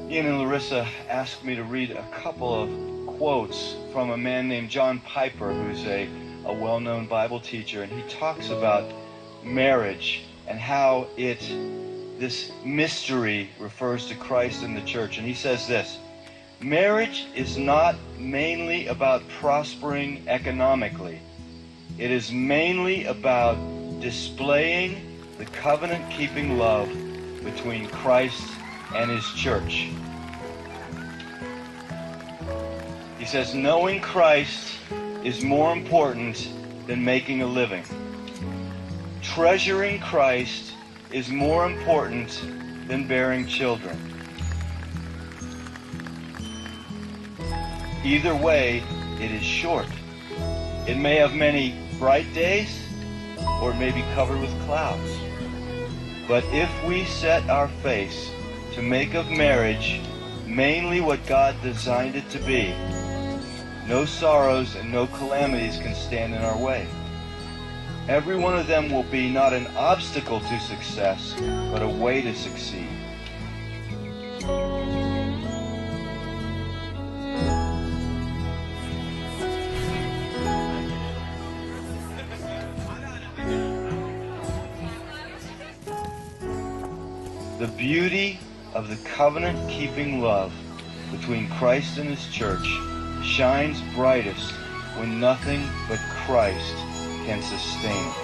Ian and Larissa asked me to read a couple of quotes from a man named John Piper, who's a well-known Bible teacher, and he talks about marriage and how this mystery refers to Christ and the church. And he says this: marriage is not mainly about prospering economically. It is mainly about displaying the covenant-keeping love between Christ and his church. He says, knowing Christ is more important than making a living. Treasuring Christ is more important than bearing children. Either way, it is short. It may have many bright days, or it may be covered with clouds. But if we set our face to make of marriage mainly what God designed it to be, no sorrows and no calamities can stand in our way. Every one of them will be not an obstacle to success, but a way to succeed. The beauty of the covenant-keeping love between Christ and his church shines brightest when nothing but Christ can sustain it.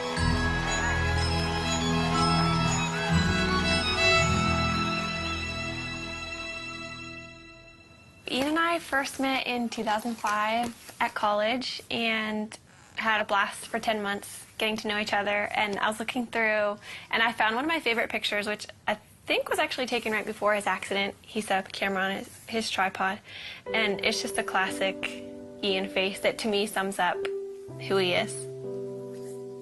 Ian and I first met in 2005 at college and had a blast for 10 months getting to know each other. And I was looking through and I found one of my favorite pictures, which I think was actually taken right before his accident. He set up a camera on his tripod, and it's just a classic Ian face that to me sums up who he is.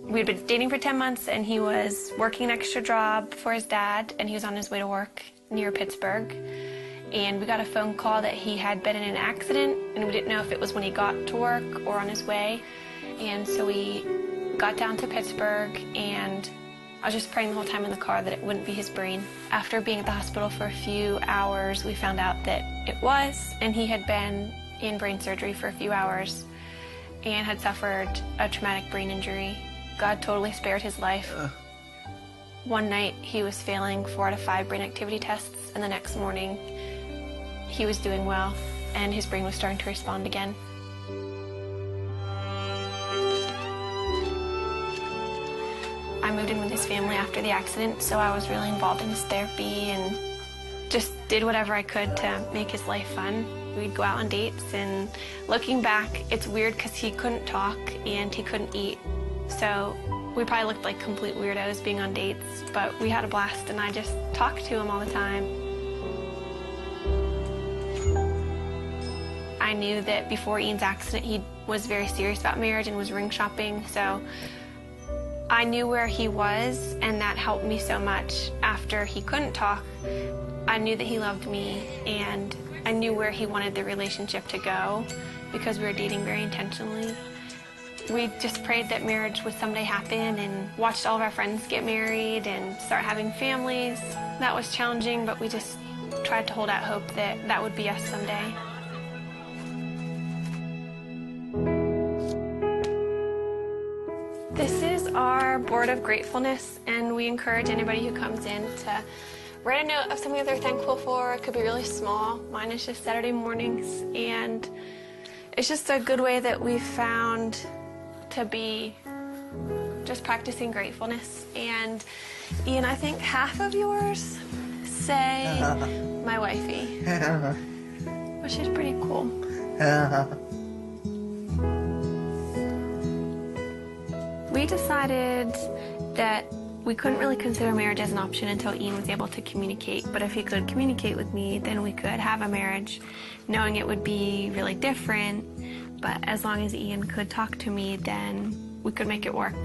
We'd been dating for 10 months, and he was working an extra job for his dad, and he was on his way to work near Pittsburgh. And we got a phone call that he had been in an accident, and we didn't know if it was when he got to work or on his way. And so we got down to Pittsburgh, and I was just praying the whole time in the car that it wouldn't be his brain. After being at the hospital for a few hours, we found out that it was, and he had been in brain surgery for a few hours and had suffered a traumatic brain injury. God totally spared his life. One night, he was failing 4 out of 5 brain activity tests, and the next morning, he was doing well, and his brain was starting to respond again. I moved in with his family after the accident, so I was really involved in his therapy and just did whatever I could to make his life fun. We'd go out on dates, and looking back, it's weird because he couldn't talk and he couldn't eat. So we probably looked like complete weirdos being on dates, but we had a blast, and I just talked to him all the time. I knew that before Ian's accident, he was very serious about marriage and was ring shopping, so I knew where he was, and that helped me so much. After he couldn't talk, I knew that he loved me, and I knew where he wanted the relationship to go because we were dating very intentionally. We just prayed that marriage would someday happen and watched all of our friends get married and start having families. That was challenging, but we just tried to hold out hope that that would be us someday. This is our board of gratefulness, and we encourage anybody who comes in to write a note of something that they're thankful for. It could be really small. Mine is just Saturday mornings, and it's just a good way that we've found to be just practicing gratefulness. And Ian, I think half of yours say my wifey, which is pretty cool. We decided that we couldn't really consider marriage as an option until Ian was able to communicate. But if he could communicate with me, then we could have a marriage, knowing it would be really different. But as long as Ian could talk to me, then we could make it work.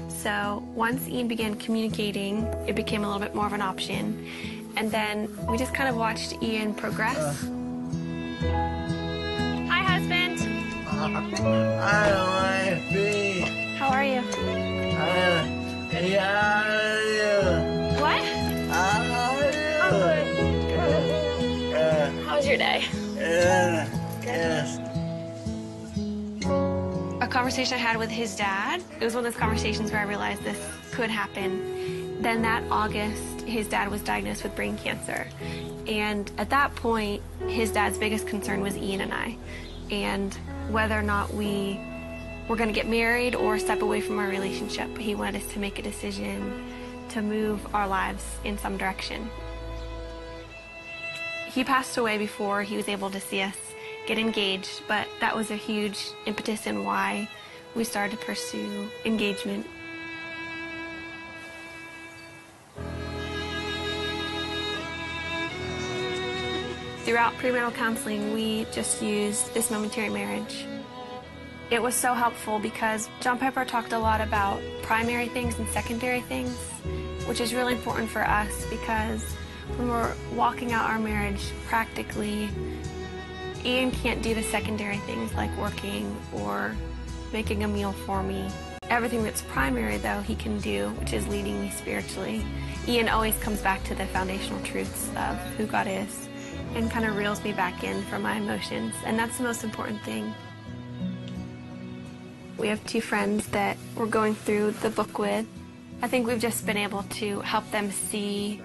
So once Ian began communicating, it became a little bit more of an option. And then we just kind of watched Ian progress. Hi, husband. Hi, wifey. How are you? Yeah. What? How are you? I'm good. conversation I had with his dad. It was one of those conversations where I realized this could happen. Then that August, his dad was diagnosed with brain cancer. And at that point, his dad's biggest concern was Ian and I, and whether or not we were going to get married or step away from our relationship. He wanted us to make a decision to move our lives in some direction. He passed away before he was able to see us get engaged, but that was a huge impetus in why we started to pursue engagement. Throughout premarital counseling, we just used this momentary marriage. It was so helpful because John Piper talked a lot about primary things and secondary things, which is really important for us because when we're walking out our marriage practically, Ian can't do the secondary things like working or making a meal for me. Everything that's primary, though, he can do, which is leading me spiritually. Ian always comes back to the foundational truths of who God is and kind of reels me back in for my emotions, and that's the most important thing. We have two friends that we're going through the book with. I think we've just been able to help them see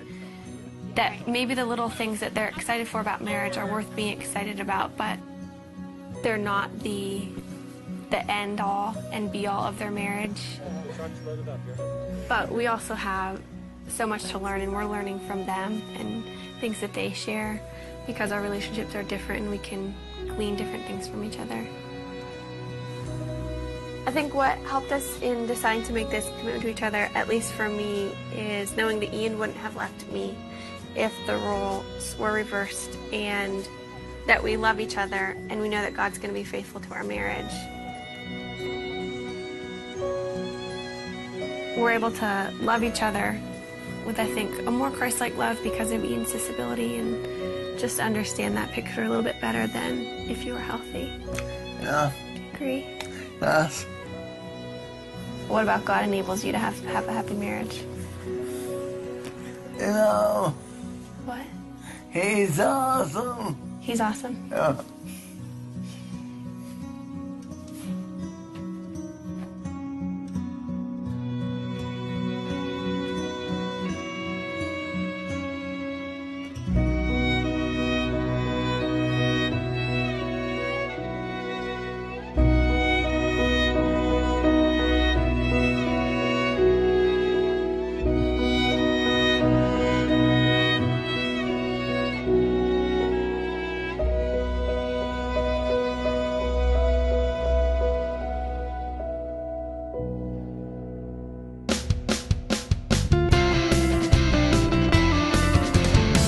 that maybe the little things that they're excited for about marriage are worth being excited about, but they're not the end all and be all of their marriage. But we also have so much to learn, and we're learning from them and things that they share because our relationships are different and we can glean different things from each other. I think what helped us in deciding to make this commitment to each other, at least for me, is knowing that Ian wouldn't have left me if the roles were reversed, and that we love each other and we know that God's going to be faithful to our marriage. We're able to love each other with, I think, a more Christ-like love because of Ian's disability, and just understand that picture a little bit better than if you were healthy. Yeah. Agree? Yes. What about God enables you to have a happy marriage? You know, What? he's awesome. He's awesome. Yeah.